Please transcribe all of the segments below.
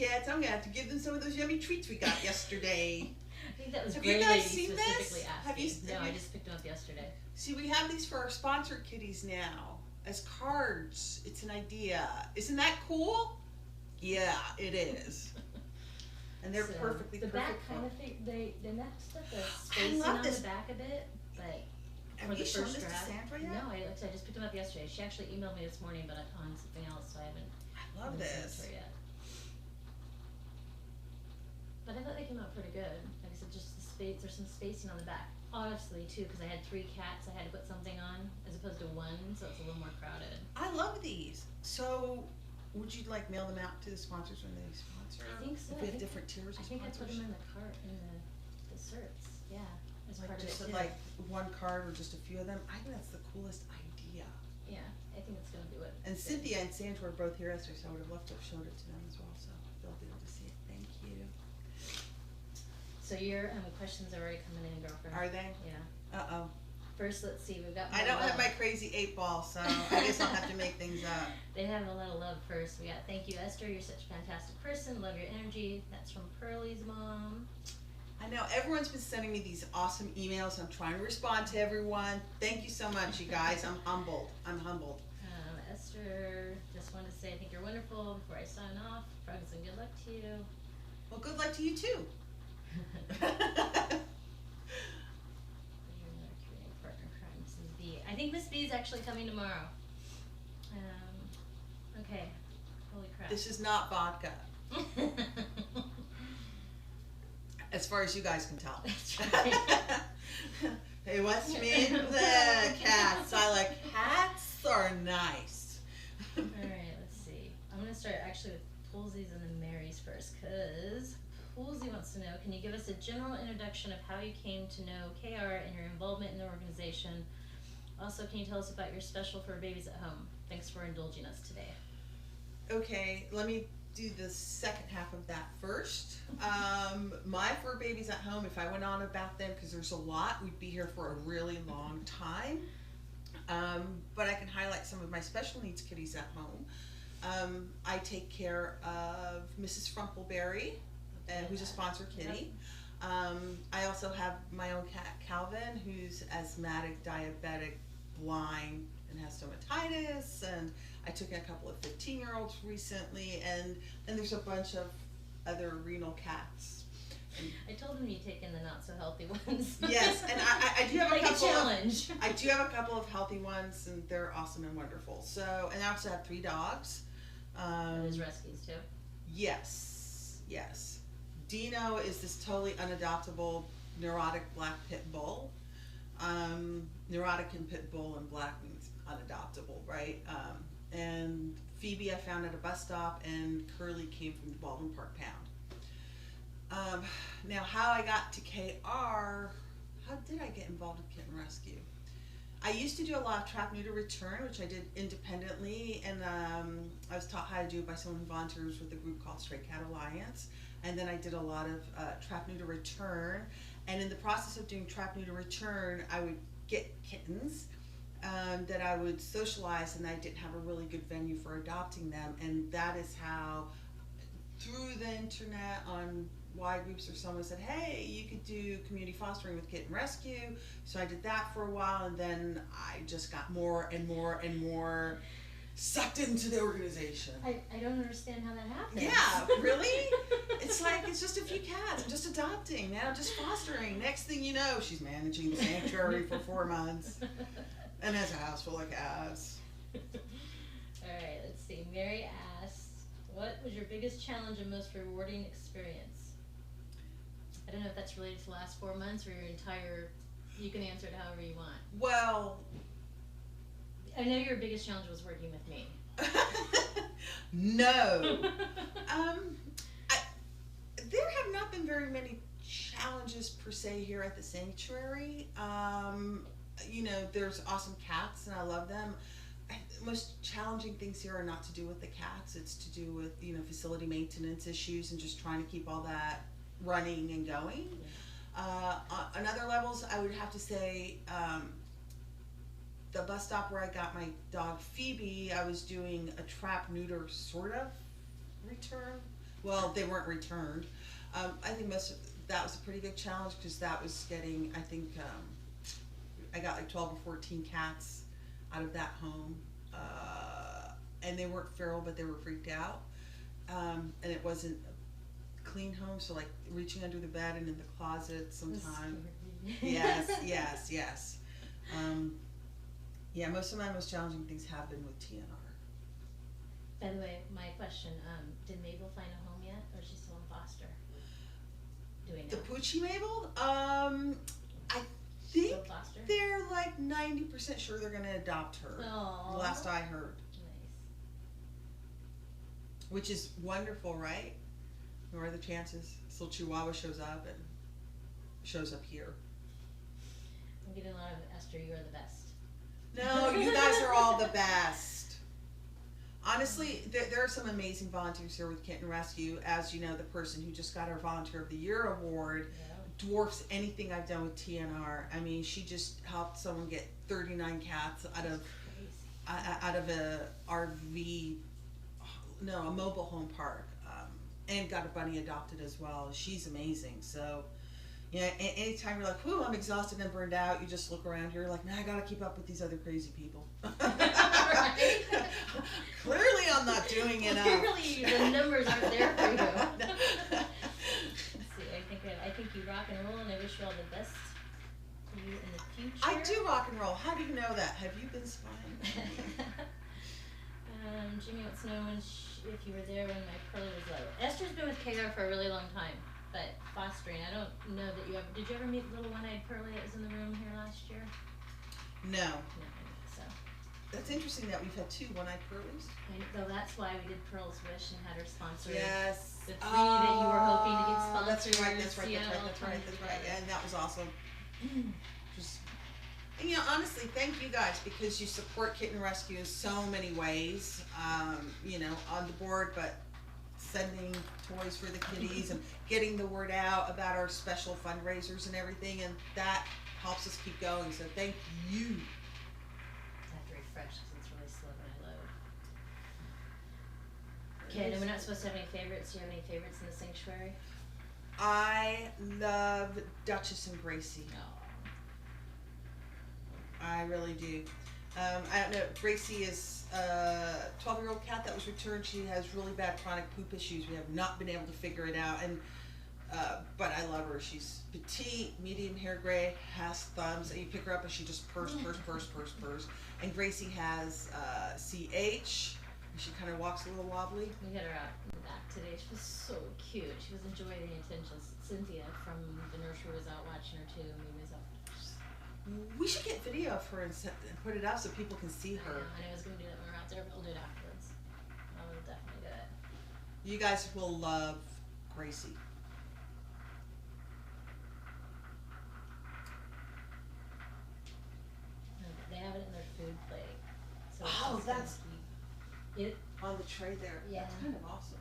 cats. I'm gonna have to give them some of those yummy treats we got yesterday. I think that was Have Gray you guys Lady seen specifically this? asking. No, I just picked them up yesterday. See, we have these for our sponsored kitties now as cards. It's an idea. Isn't that cool? Yeah, it is. And they're perfectly the perfect. back kind of thing. They messed up the I spacing love on this. the back a bit, but Have for you the shown first this to draft. Sandra yet? No, I just picked them up yesterday. She actually emailed me this morning, but on something else, so I haven't. I love this. Yet. But I thought they came out pretty good. Like I said, just the space. There's some spacing on the back. Honestly, too, because I had 3 cats, I had to put something on as opposed to 1, so it's a little more crowded. I love these. So, would you like mail them out to the sponsors when they sponsor? I think so. If we have different tiers of I think I sponsors. put them in the cart in the certs. Yeah, as Like part of it just too. like one card or just a few of them. I think that's the coolest idea. Yeah, I think it's gonna do it. And Cynthia and Sandra were both here yesterday, so I would have loved to have showed it to them as well. So they'll be able to see it. Thank you. So your questions are already coming in, girlfriend. Are they? Yeah. Uh-oh. First, let's see. We've got. I don't have my crazy 8-ball, so I guess I'll have to make things up. They have a little love first. We got, thank you, Esther. You're such a fantastic person. Love your energy. That's from Pearlie's mom. I know everyone's been sending me these awesome emails. I'm trying to respond to everyone. Thank you so much, you guys. I'm humbled. Esther, just wanted to say I think you're wonderful before I sign off. Frogs and good luck to you. Well, good luck to you too. I think Miss B is actually coming tomorrow. Okay. Holy crap. This is not vodka, as far as you guys can tell. Hey, what's me? The cats. I like cats are nice. Alright, let's see. I'm gonna start actually with Poolsies and then Mary's first, cause Poolsy wants to know, can you give us a general introduction of how you came to know KR and your involvement in the organization? Also, can you tell us about your special for babies at home? Thanks for indulging us today. Okay, let me do the second half of that first. My fur babies at home, if I went on about them, because there's a lot, we'd be here for a really long time. But I can highlight some of my special needs kitties at home. I take care of Mrs. Frumpleberry, who's a sponsor kitty. I also have my own cat, Calvin, who's asthmatic, diabetic, blind, and has stomatitis, and I took in a couple of 15-year-olds recently, and then there's a bunch of other renal cats. And I told them you take in the not so healthy ones. Yes, and I do have like a couple challenge. I do have a couple of healthy ones, and they're awesome and wonderful. So, and I also have 3 dogs. Those rescues too. Yes. Dino is this totally unadoptable, neurotic black pit bull. Neurotic and pit bull and black means unadoptable, right? And Phoebe I found at a bus stop, and Curly came from the Baldwin Park Pound. Now, how I got to KR, how did I get involved with kitten rescue? I used to do a lot of trap, neuter, return, which I did independently, and I was taught how to do it by someone who volunteers with a group called Stray Cat Alliance. And then I did a lot of trap, neuter, return. And in the process of doing trap, neuter, return, I would get kittens that I would socialize, and I didn't have a really good venue for adopting them. And that is how, through the internet, on Y groups or someone said, hey, you could do community fostering with kitten rescue. So I did that for a while, and then I just got more and more and more sucked into the organization. I don't understand how that happens. Yeah, really? It's like, it's just a few cats. I'm just adopting, now just fostering. Next thing you know, she's managing the sanctuary for 4 months and has a house full of cats. Alright, let's see. Mary asked, what was your biggest challenge and most rewarding experience? I don't know if that's related to the last 4 months or your entire, you can answer it however you want. Well, I know your biggest challenge was working with me. no. There have not been very many challenges per se here at the sanctuary. You know, there's awesome cats and I love them. Most challenging things here are not to do with the cats. It's to do with, you know, facility maintenance issues and just trying to keep all that running and going. On other levels, I would have to say, the bus stop where I got my dog Phoebe, I was doing a trap neuter sort of return. Well, they weren't returned. I think that was a pretty big challenge because that was getting, I think, I got like 12 or 14 cats out of that home. And they weren't feral, but they were freaked out. And it wasn't a clean home, so like reaching under the bed and in the closet sometimes. Yes. Yeah, most of my most challenging things have been with TNR. By the way, my question, did Mabel find a home yet, or is she still in foster? Do we know? The Poochie Mabel, I think Still foster? they're like 90% sure they're gonna adopt her. Aww. Last I heard. Nice. Which is wonderful, right? What are the chances? This little Chihuahua shows up here. I'm getting a lot of Esther, you are the best. No, you guys are all the best. Honestly, there are some amazing volunteers here with Kitten Rescue. As you know, the person who just got our Volunteer of the Year award dwarfs anything I've done with TNR. I mean, she just helped someone get 39 cats out of a RV, no, a mobile home park, and got a bunny adopted as well. She's amazing. So, yeah, anytime you're like, whew, I'm exhausted and burned out, you just look around, you're like, man, I gotta keep up with these other crazy people. Clearly I'm not doing enough. Clearly the numbers aren't there for you. Let's see, I think you rock and roll, and I wish you all the best for you in the future. I do rock and roll. How do you know that? Have you been spying? Jimmy wants to know if you were there when my Pearlie was little. Esther's been with KR for a really long time, but fostering, I don't know that you ever, did you ever meet the little one-eyed Pearlie that was in the room here last year? No. No, I think so. That's interesting that we've had 2 one-eyed Pearlies. So that's why we did Pearl's Wish and had her sponsored. Yes. The 3 that you were hoping to get sponsored. That's right. Yeah, and that was awesome. Just, and you know, honestly, thank you guys because you support Kitten Rescue in so many ways. You know, on the board, but sending toys for the kitties and getting the word out about our special fundraisers and everything, and that helps us keep going. So thank you. I have to refresh because it's really slow when I load. Okay, then we're not supposed to have any favorites. Do you have any favorites in the sanctuary? I love Duchess and Gracie. No. I really do. I don't know, Gracie is a 12-year-old cat that was returned. She has really bad chronic poop issues. We have not been able to figure it out, and but I love her. She's petite, medium hair gray, has thumbs, and you pick her up and she just purrs. And Gracie has CH, and she kind of walks a little wobbly. We got her out in the back today. She was so cute. She was enjoying the attention. Cynthia from the nursery was out watching her too. Mimi was out. We should get video of her and put it up so people can see her. I know I was going to do that when we're out there, but we'll do it afterwards. I will definitely do it. You guys will love Gracie. They have it in their food plate. So Oh, that's it. On the tray there. Yeah. That's kind of awesome.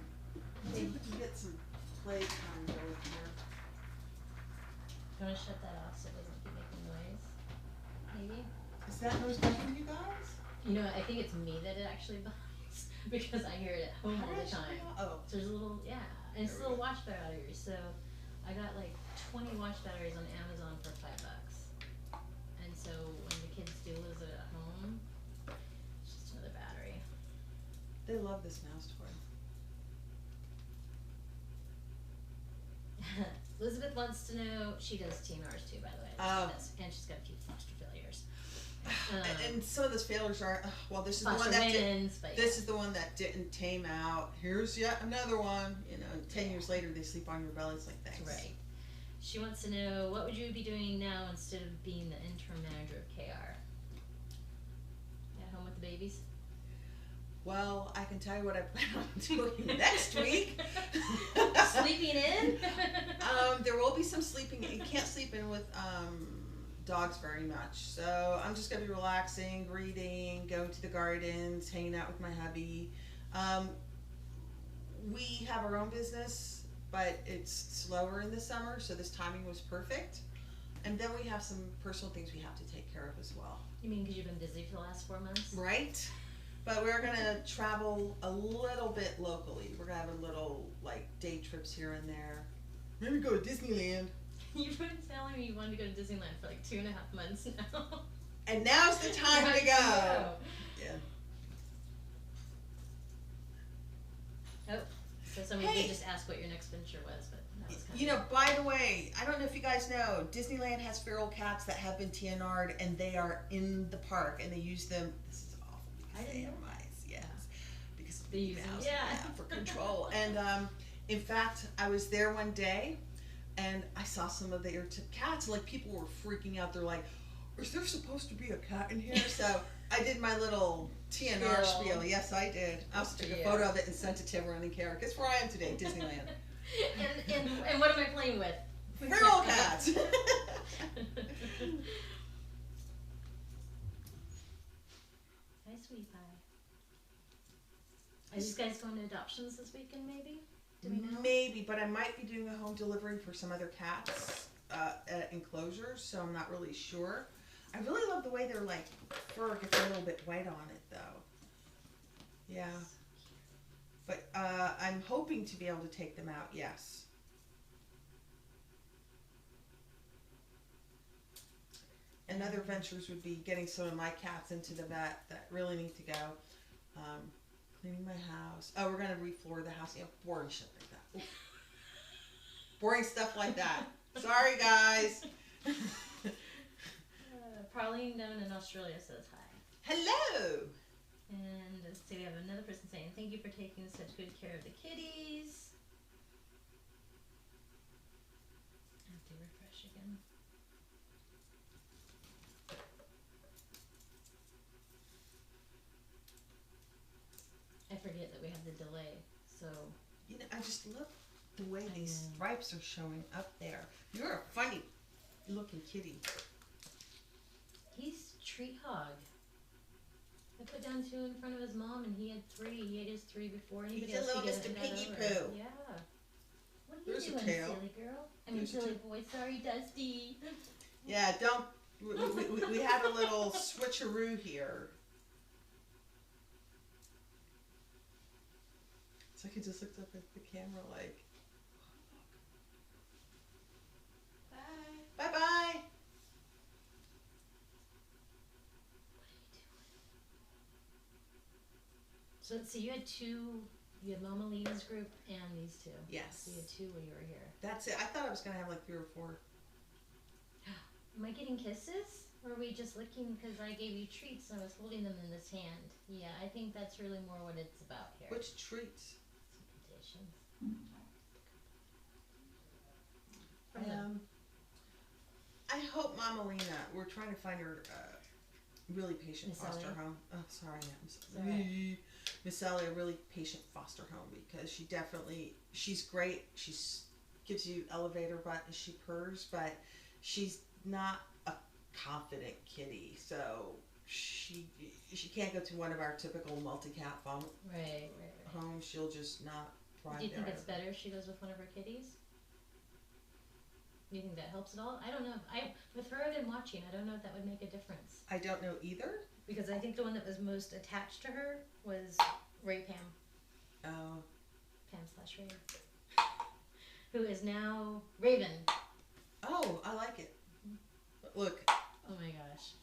Let's see if we can get some play time going here. Do you want to shut that off so it doesn't keep making noise? Maybe? Is that noise good for you guys? You know, I think it's me that it actually bugs because I hear it at home all the time. Oh. So there's a little, yeah, and it's a little watch battery. So I got like 20 watch batteries on Amazon for $5. And so when the kids do lose it at home, it's just another battery. They love this mouse toy. Elizabeth wants to know, she does TNRs too, by the way. Oh. She does, and she's got a few foster failures. And some of those failures are, well, this is the Foster one that wins, but this is the one that didn't tame out. Here's yet another one. You know, 10 years later they sleep on your belly. It's like, thanks. Right. She wants to know, what would you be doing now instead of being the interim manager of KR? At home with the babies? Well, I can tell you what I plan on doing next week. Sleeping in? There will be some sleeping. You can't sleep in with dogs very much. So I'm just going to be relaxing, reading, going to the gardens, hanging out with my hubby. We have our own business, but it's slower in the summer, so this timing was perfect. And then we have some personal things we have to take care of as well. You mean because you've been busy for the last 4 months? Right? But we're gonna travel a little bit locally. We're gonna have a little like day trips here and there. Maybe go to Disneyland. You've been telling me you wanted to go to Disneyland for like 2.5 months now. And now's the time to go. Yeah. Oh, so somebody Hey. did just ask what your next venture was, but that was kind You know, by the way, I don't know if you guys know, Disneyland has feral cats that have been TNR'd and they are in the park and they use them. This is awful because I they didn't have know. mice, yes. Because They use them, yeah. for control. And in fact, I was there one day and I saw some of their cats and like people were freaking out. They're like, is there supposed to be a cat in here? So I did my little TNR spiel. Yes, I did. I also took a photo of it and sent it to everyone in KR. Guess where I am today? Disneyland. and what am I playing with? Feral cats. Hi, sweetie pie. Are these guys going to adoptions this weekend, maybe? Do we know? Maybe, but I might be doing a home delivery for some other cats at enclosures, so I'm not really sure. I really love the way their like fur gets a little bit white on it, though. Yeah, but I'm hoping to be able to take them out. Yes. And other ventures would be getting some of my cats into the vet that really need to go. Cleaning my house. Oh, we're gonna refloor the house. Yeah, boring shit like that. Ooh. Boring stuff like that. Sorry, guys. Pauline down in Australia says hi. Hello. And let's see, we have another person saying, thank you for taking such good care of the kitties. I have to refresh again. I forget that we have the delay, so. You know, I just love the way these stripes are showing up there. You're a funny looking kitty. He's treat hog. I put down 2 in front of his mom, and he had 3. He ate his 3 before anybody He's a else little could get Mr. it and Piggy got over it. Poo. Yeah. What are There's you a doing, tail. silly girl? I mean, There's a silly boy. Sorry, Dusty. Yeah, don't. We had a little switcheroo here. It's like he just looked up at the camera like, bye. Bye-bye. So let's see, you had 2, you had Mama Lena's group and these 2. Yes. So you had 2 when you were here. That's it. I thought I was going to have like 3 or 4. Am I getting kisses? Or are we just licking because I gave you treats and I was holding them in this hand? Yeah, I think that's really more what it's about here. Which treats? Conditions. From them. I hope Mama Lena, we're trying to find her really patient Miss foster Ellie? home. Oh, sorry, It's all right. Miss Ellie, a really patient foster home because she's great. Gives you elevator buttons, she purrs, but she's not a confident kitty. So she can't go to one of our typical multi-cat Right. homes. She'll just not thrive Do you think there. it's better if she goes with one of her kitties? Do you think that helps at all? I don't know. With her, I've been watching. I don't know if that would make a difference. I don't know either. Because I think the one that was most attached to her was Ray Pam. Oh. Pam/Ray. Who is now Raven. Oh, I like it. Look, Oh my gosh.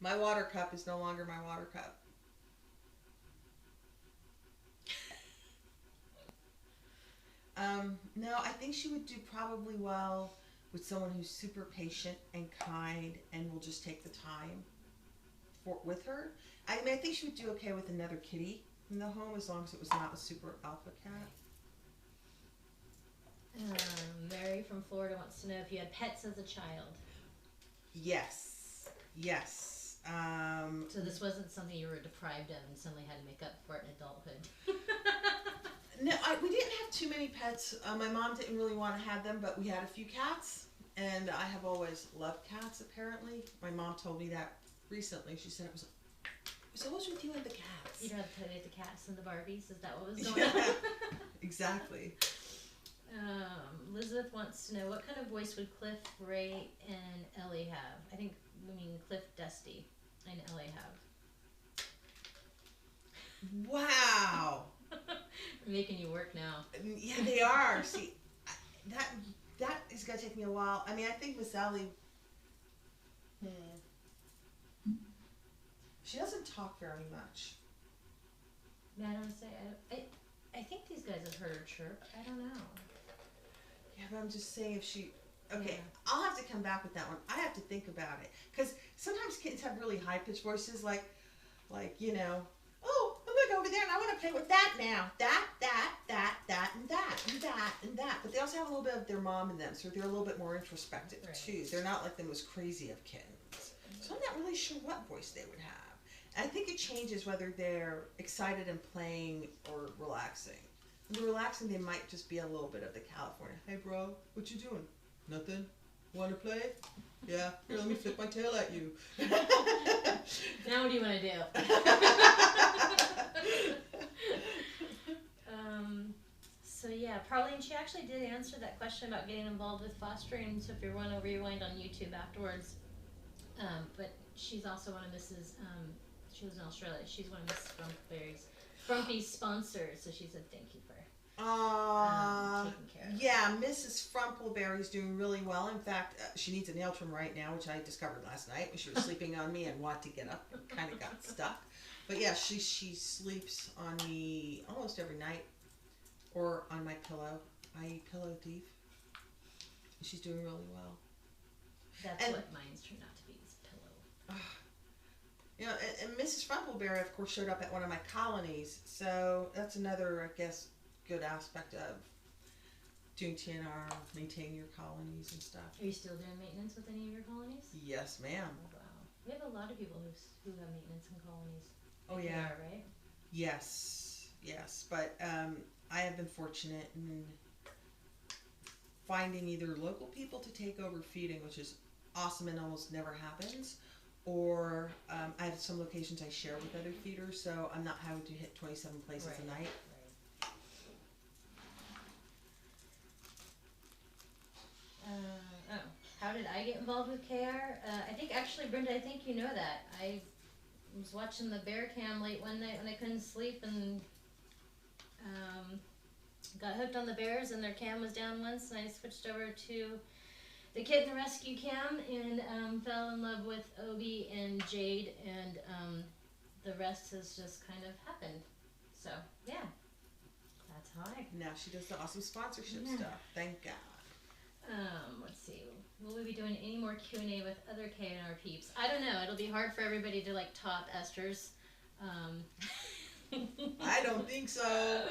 my water cup is no longer my water cup. No, I think she would do probably well with someone who's super patient and kind and will just take the time with her. I mean, I think she would do okay with another kitty in the home as long as it was not a super alpha cat. Mary from Florida wants to know if you had pets as a child. Yes. So this wasn't something you were deprived of and suddenly had to make up for it in adulthood. No, we didn't have too many pets. My mom didn't really want to have them, but we had a few cats, and I have always loved cats, apparently. My mom told me that recently. She said it was always with you and the cats. You'd rather play with the cats than the Barbies? Is that what was going on? Exactly. Elizabeth wants to know, what kind of voice would Cliff, Ray, and Ellie have? I think we mean Cliff, Dusty, and Ellie have. Wow. They're making you work now. Yeah, they are. See, that is gonna take me a while. I mean, I think Miss Ellie. She doesn't talk very much. Yeah, I don't say. I think these guys have heard her chirp. I don't know. Yeah, but I'm just saying if she. Okay, Yeah. I'll have to come back with that one. I have to think about it because sometimes kids have really high pitched voices, like you know. Oh, I'm gonna go over there and I want to play with that now. That, and that, and that, and that. But they also have a little bit of their mom in them, so they're a little bit more introspective Right. too. They're not like the most crazy of kittens. So I'm not really sure what voice they would have. And I think it changes whether they're excited and playing or relaxing. When they're relaxing, they might just be a little bit of the California. Hey, bro, what you doing? Nothing. Want to play? Yeah. Here, let me flip my tail at you. Now what do you want to do? So yeah, Parlene, she actually did answer that question about getting involved with fostering. So if you want to rewind on YouTube afterwards, but she's also one of Mrs. She was in Australia. She's one of Mrs. Frumpy's sponsors. So she said thank you for taking care of yeah, Mrs. Frumpleberry's doing really well. In fact, she needs a nail trim right now, which I discovered last night when she was sleeping on me and wanted to get up and kind of got stuck. But yeah, she sleeps on me almost every night or on my pillow. I eat pillow thief. She's doing really well. That's what mine's turned out to be, is pillow. You know, and Mrs. Frumpleberry, of course, showed up at one of my colonies. So that's another, I guess, good aspect of doing TNR, maintaining your colonies and stuff. Are you still doing maintenance with any of your colonies? Yes, ma'am. Oh, wow. We have a lot of people who have maintenance in colonies. Oh, yeah. LAKR, right? Yes, yes. But I have been fortunate in finding either local people to take over feeding, which is awesome and almost never happens, or I have some locations I share with other feeders, so I'm not having to hit 27 places a night. How did I get involved with KR? I think actually, Brenda, I think you know that. I was watching the bear cam late one night when I couldn't sleep and got hooked on the bears, and their cam was down once, and I switched over to the kitten rescue cam and fell in love with Obi and Jade, and the rest has just kind of happened. So, yeah. That's how I... Now she does the awesome sponsorship Yeah. stuff. Thank God. Let's see. Will we be doing any more Q&A with other KNR peeps? I don't know. It'll be hard for everybody to like top Esther's. I don't think so.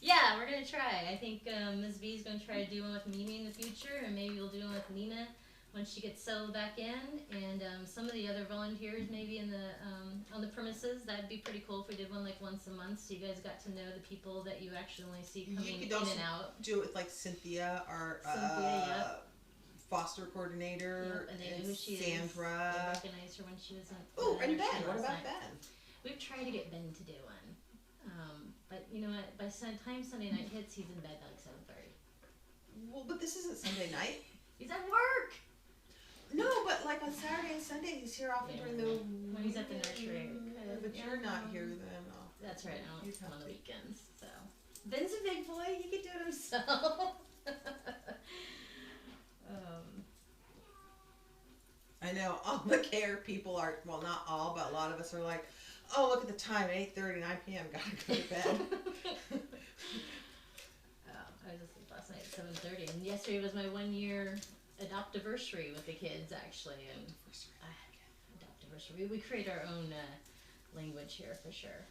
Yeah, we're gonna try. I think Ms. V is gonna try to do one with Mimi in the future, and maybe we'll do one with Nina when she gets settled back in, and some of the other volunteers maybe in the on the premises. That'd be pretty cool if we did one like once a month, so you guys got to know the people that you actually only see coming in and out. Do it with like Cynthia, our foster coordinator, Yep, and they know who she Sandra. is. They recognized her when she was in. Oh, and Ben. What about Ben? We've tried to get Ben to do one, but you know what? By the time Sunday night hits, he's in bed by like 7:30. Well, but this isn't Sunday night. He's at work. No, but like on Saturday and Sunday, he's here often during the. When he's at the nursery. But you're not here then. Oh. That's right. I don't come on the weekends. So Ben's a big boy. He can do it himself. I know all the care people are, well, not all, but a lot of us are like, oh, look at the time, 8:30, 9 p.m., gotta go to bed. I was asleep last night at 7:30, and yesterday was my 1 year adoptiversary with the kids, actually. And adoptiversary. We create our own language here for sure.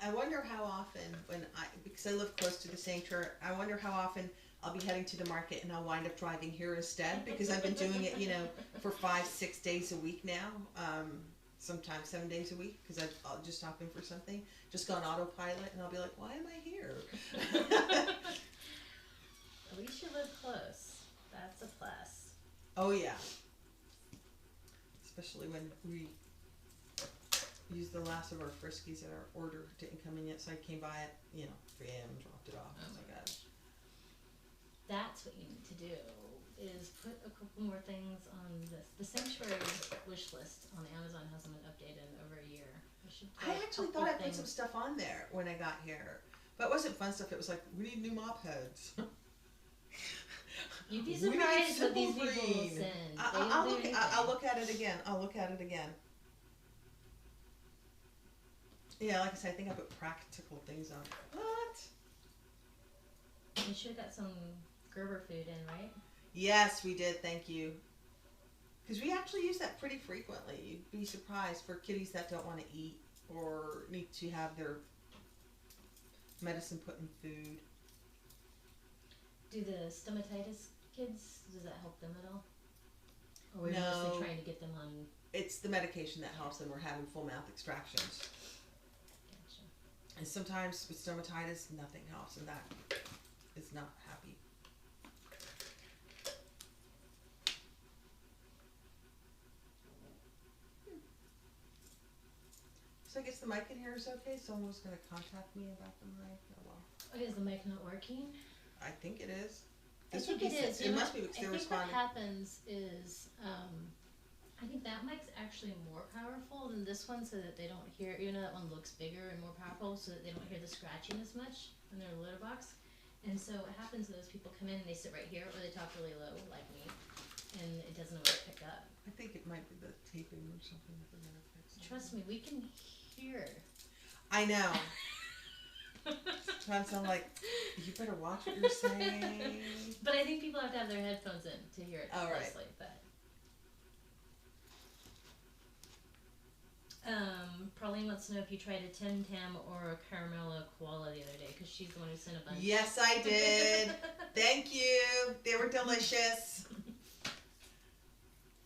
I wonder how often, because I live close to the sanctuary, I wonder how often I'll be heading to the market and I'll wind up driving here instead, because I've been doing it, for 5-6 days a week now, sometimes 7 days a week, because I'll just stop in for something, just go on autopilot, and I'll be like, why am I here? At least you live close. That's a plus. Oh yeah. Especially when we used the last of our friskies that our order didn't come in yet, so I came by at 3 a.m. and dropped it off. Oh my gosh. That's what you need to do, is put a couple more things on the sanctuary wish list on Amazon hasn't been updated in over a year. I actually thought I put some stuff on there when I got here, but it wasn't fun stuff. It was like, we need new mop heads. You'd be surprised what these people will send. I'll look at it again. I'll look at it again. Yeah, like I said, I think I put practical things on. What? You should have got some Gerber food in, right? Yes, we did. Thank you. Because we actually use that pretty frequently. You'd be surprised for kitties that don't want to eat or need to have their medicine put in food. Do the stomatitis kids, does that help them at all? Or are we No. mostly trying to get them on... It's the medication that helps them. We're having full mouth extractions. Gotcha. And sometimes with stomatitis, nothing helps, and that is not happy. So I guess the mic in here is okay. Someone was going to contact me about the mic. Oh well. Okay, is the mic not working? I think it is. I think it is. It must be because they're responding. I think what happens is, I think that mic's actually more powerful than this one, so that they don't hear, even though that one looks bigger and more powerful, so that they don't hear the scratching as much in their litter box. And so what happens is those people come in and they sit right here, or they talk really low, like me, and it doesn't always pick up. I think it might be the taping or something that we're gonna fix. Trust me, we can hear. I know. Sometimes I'm like, you better watch what you're saying. But I think people have to have their headphones in to hear it closely. But Pauline wants to know if you tried a Tim Tam or a Caramella Koala the other day, because she's the one who sent a bunch. Yes, I did. Thank you. They were delicious.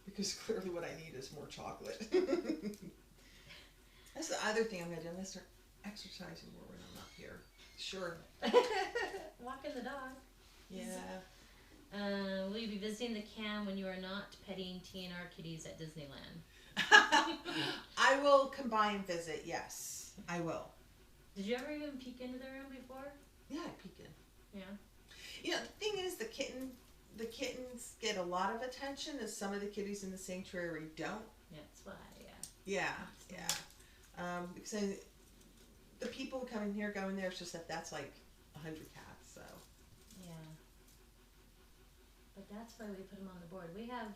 Because clearly what I need is more chocolate. That's the other thing I'm going to do. I'm going to start exercising more when I'm not here. Sure. Walking the dog. Yeah. Will you be visiting the cam when you are not petting TNR kitties at Disneyland? I will combine visit, yes. I will. Did you ever even peek into the room before? Yeah, I peek in. Yeah. You know, the thing is, the kittens get a lot of attention, as some of the kitties in the sanctuary don't. Yeah, that's why, Yeah, because the people who come in here, go in there, it's just that's like 100 cats, so. Yeah. But that's why we put them on the board. We have,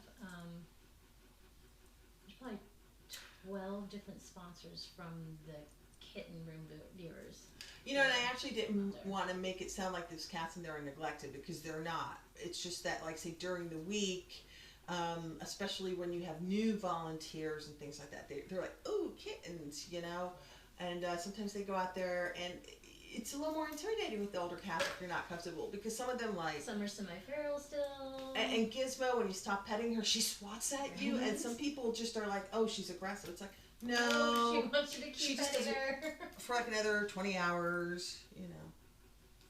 there's probably 12 different sponsors from the kitten room viewers. You know, and I actually didn't want to make it sound like there's cats in there are neglected, because they're not. It's just that, like, say, during the week, especially when you have new volunteers and things like that, they're like, ooh, kittens, you know? And sometimes they go out there, and it's a little more intimidating with the older cats if you're not comfortable, because some of them, like... Some are semi-feral still. And Gizmo, when you stop petting her, she swats at you, and some people just are like, oh, she's aggressive. It's like, no. Oh, she wants you to keep petting her. For like another 20 hours, you know.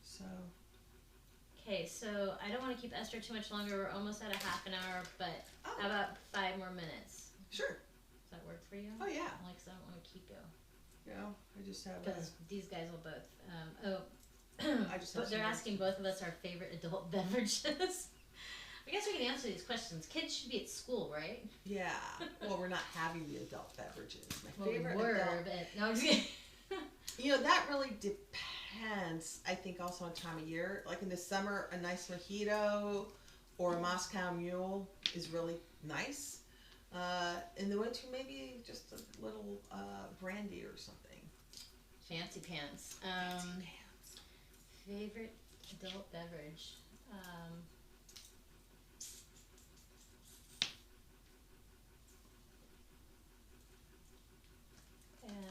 So. Okay, so I don't want to keep Esther too much longer. We're almost at a half an hour, but how about 5 more minutes? Sure. Does that work for you? Oh, yeah. Like, cause I don't want to keep you. You know, I just have... Because these guys will both... I just have they're asking both of us our favorite adult beverages. I guess we can answer these questions. Kids should be at school, right? Yeah. Well, we're not having the adult beverages. My favorite we were, adult... but... No, I'm just kidding. You know, that really depends, I think, also on time of year. Like in the summer, a nice mojito or a Moscow Mule is really nice. In the winter, maybe just a little brandy or something. Fancy pants. Fancy pants. Favorite adult beverage.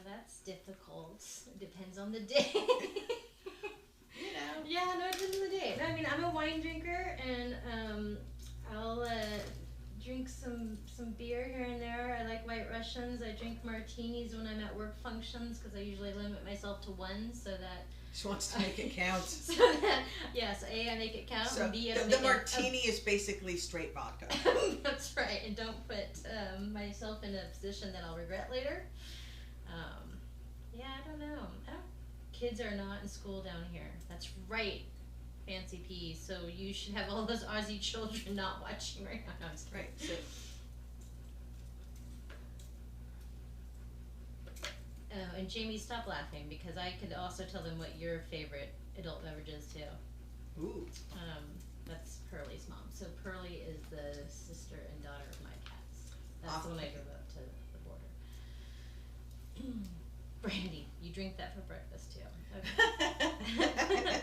That's difficult. It depends on the day. You know. Yeah, no, it depends on the day. No, I mean, I'm a wine drinker, and I'll drink some beer here and there. I like White Russians. I drink martinis when I'm at work functions, because I usually limit myself to one, so that... She wants to make it count. So that, yes, A, I make it count, so and B, I don't the make martini is basically straight vodka. That's right, and don't put myself in a position that I'll regret later. Yeah, I don't know. Kids are not in school down here. That's right. fancy pee, so you should have all those Aussie children not watching right now. No, I'm just Right, so, Oh, and Jamie, stop laughing, because I could also tell them what your favorite adult beverage is too. ooh, That's Pearlie's mom. So Pearlie is the sister and daughter of my cats. That's the one I drove up to the border. Brandy, you drink that for breakfast too. Okay.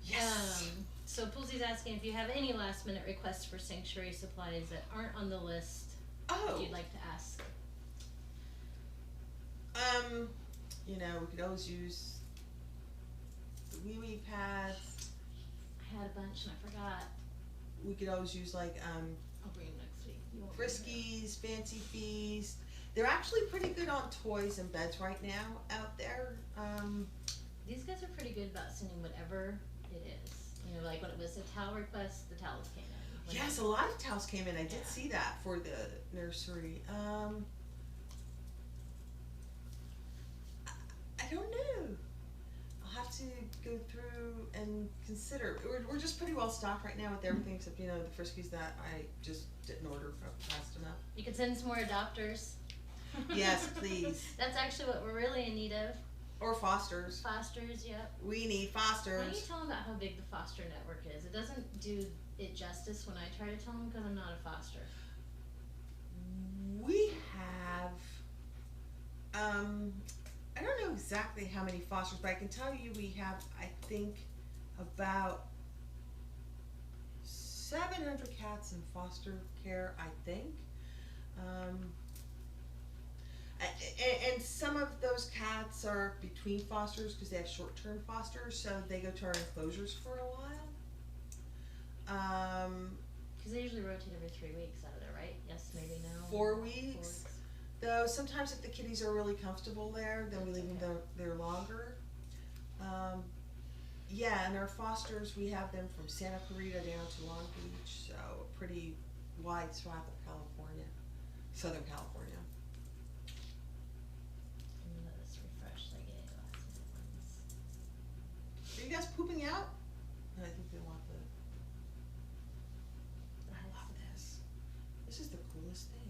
yes. So Poolsy's asking if you have any last minute requests for sanctuary supplies that aren't on the list that you'd like to ask. You know, we could always use the wee pads. I had a bunch and I forgot. We could always use like I'll bring them next week. You won't bring them. Friskies, Fancy Feast. They're actually pretty good on toys and beds right now out there. These guys are pretty good about sending whatever it is. You know, like when it was a towel request, the towels came in. When Yes, a lot of towels came in. I did Yeah. see that for the nursery. I don't know. I'll have to go through and consider. We're just pretty well stocked right now with everything except, you know, the Friskies that I just didn't order fast enough. You could send some more adopters. Yes, please. That's actually what we're really in need of. Or Fosters. Fosters, yep. We need Why don't Fosters. you tell them about how big the foster network is? It doesn't do it justice when I try to tell them because I'm not a foster. We have, I don't know exactly how many fosters, but I can tell you we have, I think, about 700 cats in foster care, I think. And some of those cats are between fosters because they have short-term fosters, so they go to our enclosures for a while. Because they usually rotate every 3 weeks out of there, right? Yes, maybe no. 4 weeks. Though sometimes if the kitties are really comfortable there, then we leave them there longer. Yeah, and our fosters, we have them from Santa Clarita down to Long Beach, so a pretty wide swath of California, Southern California. Let us refresh like any last minute ones. Are you guys pooping out? I think they want the. I love this. This is the coolest thing.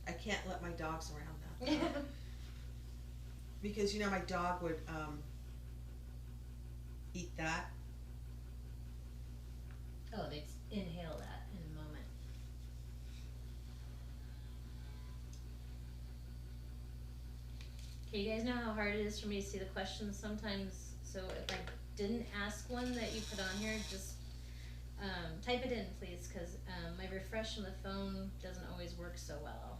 I can't let my dogs around that. Because, you know, my dog would eat that. Oh, they'd inhale that in a moment. Okay, you guys know how hard it is for me to see the questions sometimes, so if I didn't ask one that you put on here, just type it in, please, because my refresh on the phone doesn't always work so well.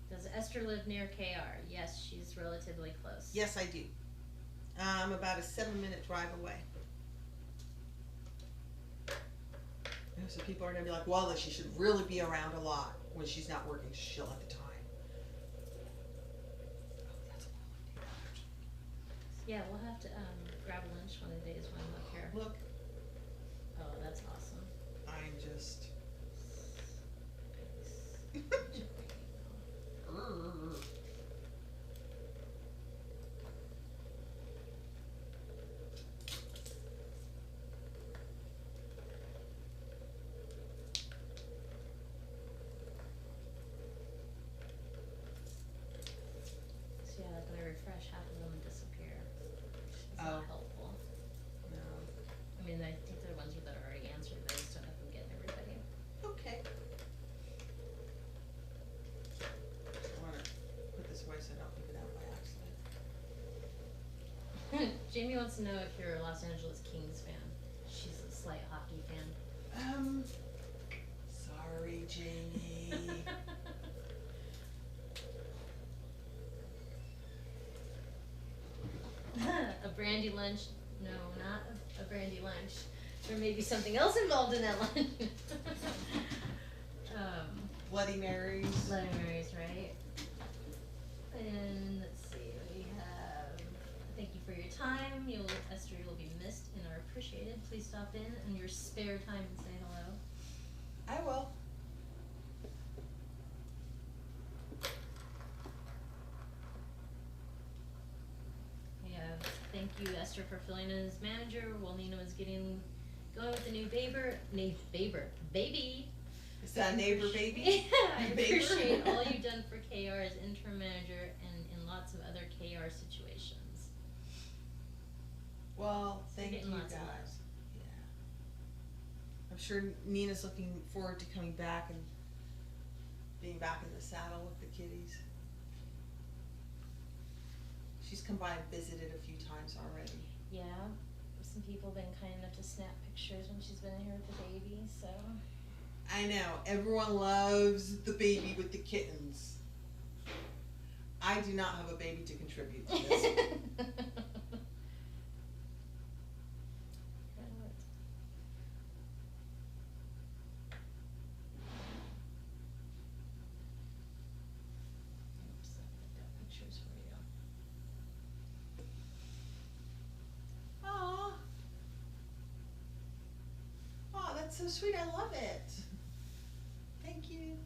Does Esther live near KR? Yes, she's relatively close. Yes, I do. I'm about a 7-minute drive away. So people are gonna be like, well, she should really be around a lot when she's not working. She'll have the time. Oh, that's a cool idea, actually. Yeah, we'll have to grab lunch one of the days when I'm up here. Look, Oh, that's awesome. I'm just. So yeah, like when I refresh, half of them disappear. It's Oh. not helpful. No. I mean, I think they're ones that are already answered, but I just don't know if I'm getting everybody. Okay. I wanna put this away so I don't leave it out by accident. Jamie wants to know if you're a Los Angeles Kings fan. She's a slight hockey fan. Sorry, Jamie. A brandy lunch? No, not a brandy lunch. There may be something else involved in that lunch. Bloody Marys. Bloody Marys, right? And let's see, we have, thank you for your time. Esther, you'll be missed and are appreciated. Please stop in your spare time and say hello. I will. you, Esther, for filling in as manager while Nina was going with the new baby. Is that a neighbor baby? Yeah, I appreciate all you've done for KR as interim manager and in lots of other KR situations. Well, thank you Getting guys. lots of love. Yeah. I'm sure Nina's looking forward to coming back and being back in the saddle with the kitties. She's come by and visited a few times already. Yeah, some people have been kind enough to snap pictures when she's been here with the baby, so. I know, everyone loves the baby with the kittens. I do not have a baby to contribute to this. That's so sweet. I love it. Thank you.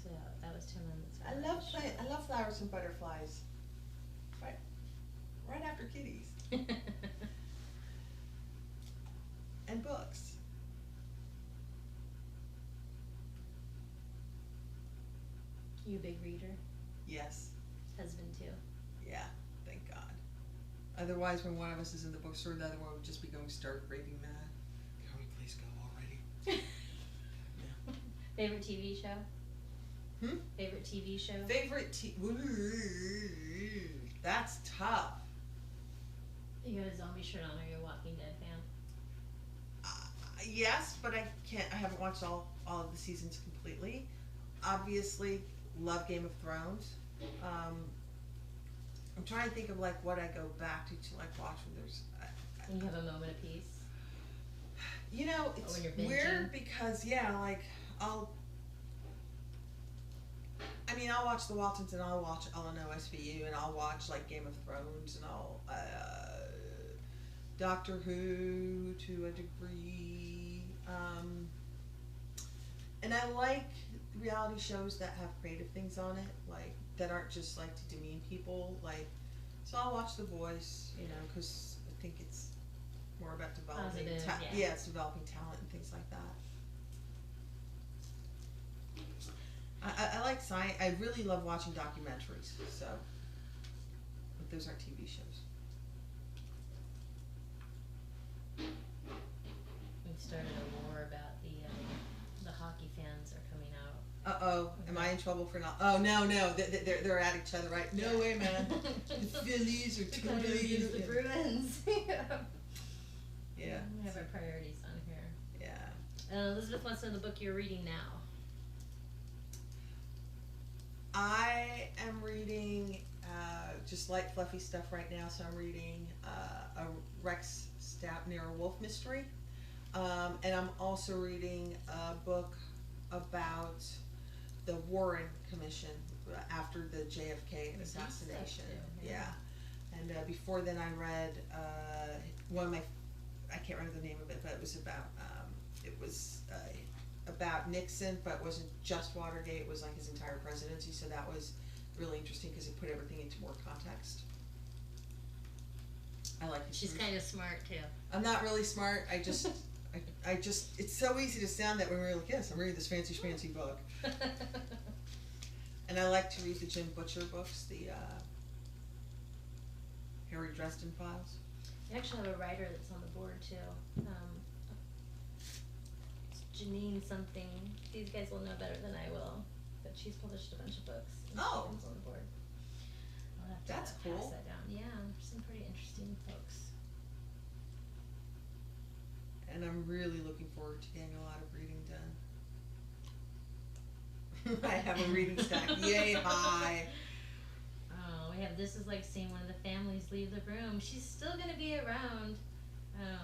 So that was 10 minutes. I love flowers and butterflies. Right after kitties. And books. You a big reader? Yes. Husband too? Yeah, thank God. Otherwise, when one of us is in the bookstore, the other one would just be going stark raving mad. Can we please go already? Yeah. Favorite TV show? Favorite TV show? That's tough. You have a zombie shirt on, or you're a Walking Dead fan? Yes, but I haven't watched all of the seasons completely. Obviously, love Game of Thrones. I'm trying to think of like what I go back to like watch when there's. When you have a moment of peace. You know, it's weird because like I'll watch The Waltons and I'll watch LNOSVU and I'll watch like Game of Thrones and I'll Doctor Who to a degree, and I like reality shows that have creative things on it, like that aren't just like to demean people. Like, so I'll watch The Voice, because I think it's more about developing. It's developing talent and things like that. I like science. I really love watching documentaries. So, but those aren't TV shows. We've started a war about the hockey fans are coming out. Uh-oh, am I in trouble for not? Oh, no, they're at each other, right? No way, man. The Phillies are totally the Bruins. Yeah. We have our priorities on here. Yeah. Elizabeth wants to know the book you're reading now. I am reading just light, fluffy stuff right now, so I'm reading a Rex Stapner Wolf mystery. And I'm also reading a book about the Warren Commission after the JFK assassination. Yeah. And before then I read one of my, I can't remember the name of it, but it was about Nixon, but it wasn't just Watergate, it was like his entire presidency, so that was really interesting because it put everything into more context. I like it. She's kind of smart too. I'm not really smart, I just, it's so easy to sound that when we're like, yes, I'm reading this fancy schmancy book. And I like to read the Jim Butcher books, the Harry Dresden Files. You actually have a writer that's on the board too. It's Janine something. These guys will know better than I will, but she's published a bunch of books. And she's on the board. I'll have to That's cool. pass that down. Yeah, there's some pretty interesting folks. And I'm really looking forward to getting a lot of reading done. I have a reading stack. Yay, hi. Oh, we have This Is Like Seeing One of the Families Leave the Room. She's still going to be around.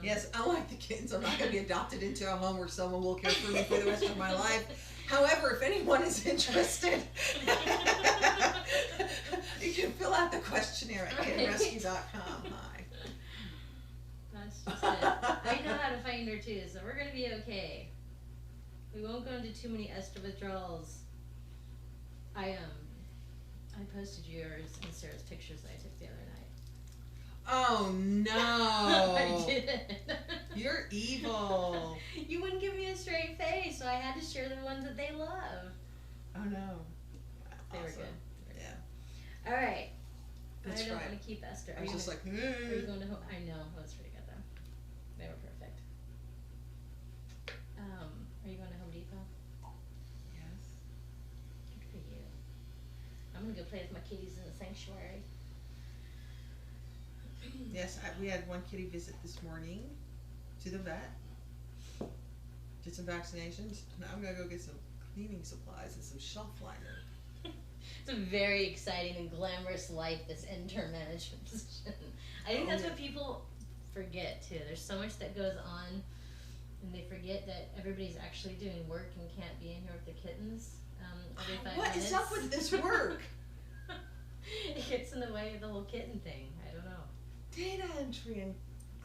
Yes, unlike the kittens, I'm not going to be adopted into a home where someone will care for me for the rest of my life. However, if anyone is interested, you can fill out the questionnaire at kittenrescue.com. Hi. That's just it. I know how to find her too, so we're going to be okay. We won't go into too many Esther withdrawals. I I posted yours and Sarah's pictures that I took the other night. Oh no! I did. You're evil. You wouldn't give me a straight face, so I had to share the ones that they love. Oh no. They were Awesome. good. Yeah. All right. That's I don't right. want to keep Esther. I was just like, Are you going to home? I know. It was pretty good though. They were perfect. Are you going to Home Depot? Yes. Good for you. I'm gonna go play with my kitties in the sanctuary. Yes, we had one kitty visit this morning to the vet. Did some vaccinations. Now I'm gonna go get some cleaning supplies and some shelf liner. It's a very exciting and glamorous life, this intern management position. I think that's what people forget too. There's so much that goes on, and they forget that everybody's actually doing work and can't be in here with the kittens every 5 minutes. What is up with this work? It gets in the way of the whole kitten thing. I don't know. Data entry and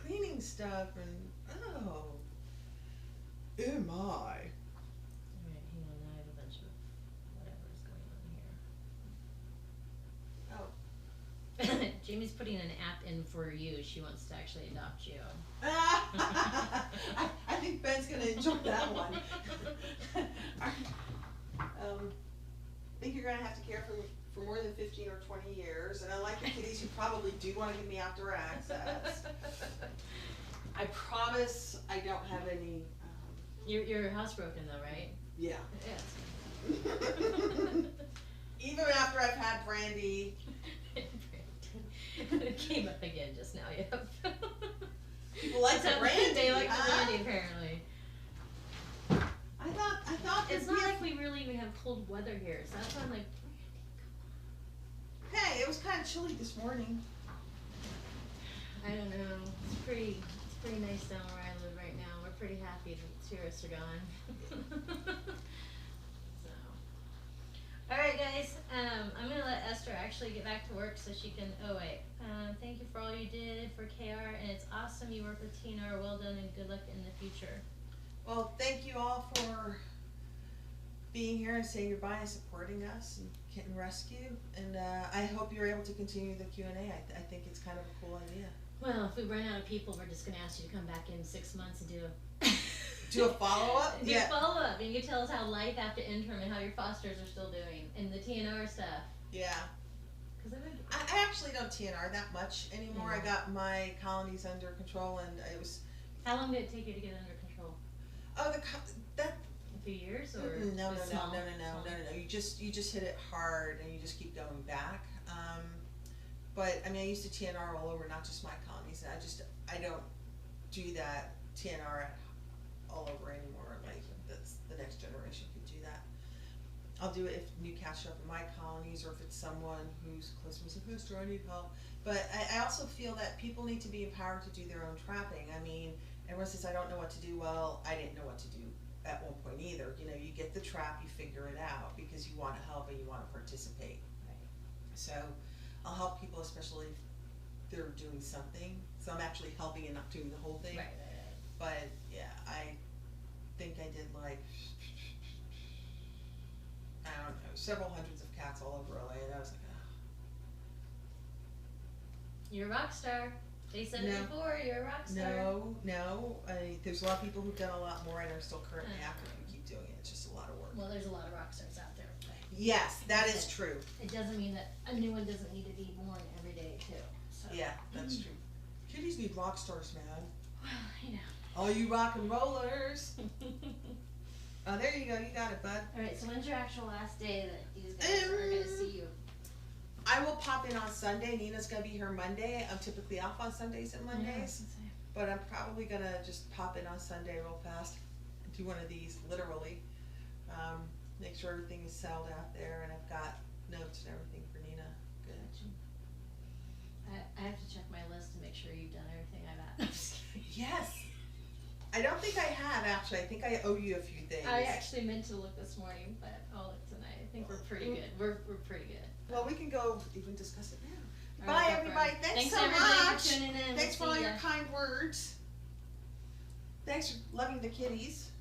cleaning stuff and oh my. Alright, hang on, I have a bunch of whatever is going on here. Oh. Jamie's putting an app in for you. She wants to actually adopt you. I think Ben's gonna enjoy that one. I think you're gonna have to care for more than 15 or 20 years, and unlike the kitties, you probably do want to give me outdoor access. I promise I don't have any. You're housebroken though, right? Yeah. Yes. Even after I've had brandy. It came up again just now. Yep. People like the brandy. They like the brandy apparently. I thought It's not like we really even have cold weather here, so that's why I'm like. Hey, it was kind of chilly this morning. I don't know. It's pretty nice down where I live right now. We're pretty happy that the tourists are gone. So, all right, guys. I'm gonna let Esther actually get back to work so she can. Oh wait. Thank you for all you did for KR, and it's awesome you work with TNR. Well done, and good luck in the future. Well, thank you all for being here and saying goodbye and supporting us and Kitten Rescue. And I hope you're able to continue the Q&A. I think it's kind of a cool idea. Well, if we run out of people, we're just going to ask you to come back in 6 months and do a follow-up? Do a follow-up. And you can tell us how life after interim and how your fosters are still doing and the TNR stuff. Yeah. I actually don't TNR that much anymore. I got my colonies under control, and it was. How long did it take you to get under control? Oh, that. A few years or no. small? You just hit it hard, and you just keep going back. But I mean, I used to TNR all over, not just my colonies, and I don't do that TNR all over anymore. Like that's the next generation could do that. I'll do it if new cats show up in my colonies, or if it's someone who's close to me, says, "Mister, I need help." But I also feel that people need to be empowered to do their own trapping. I mean, everyone says, "I don't know what to do." Well, I didn't know what to do at one point either. You know, you get the trap, you figure it out because you want to help and you want to participate. Right. So I'll help people, especially if they're doing something. So I'm actually helping and not doing the whole thing. Right. But yeah, I think I did like, I don't know, several hundreds of cats all over LA, and I was like, oh. You're a rock star. They said it before, you're a rock star. No. There's a lot of people who've done a lot more and are still currently active and keep doing it. It's just a lot of work. Well, there's a lot of rock stars out there. Yes, that is true. It doesn't mean that a new one doesn't need to be born every day, too. So. Yeah, that's true. Kitties need rock stars, man. Well, you know. All you rock and rollers. Oh, there you go. You got it, bud. All right, so when's your actual last day that these guys are going to see you? I will pop in on Sunday. Nina's going to be here Monday. I'm typically off on Sundays and Mondays. Yeah, but I'm probably going to just pop in on Sunday real fast and do one of these, literally. Make sure everything is settled out there, and I've got notes and everything for Nina. Good. I have to check my list to make sure you've done everything I've asked. Yes. I don't think I have, actually. I think I owe you a few things. I actually meant to look this morning, but I'll look tonight. I think we're pretty good. We're pretty good. Well, we can go even discuss it now. All right, bye, everybody. Thanks so everybody much. for tuning in. Thanks for We'll all see your ya. kind words. Thanks for loving the kitties.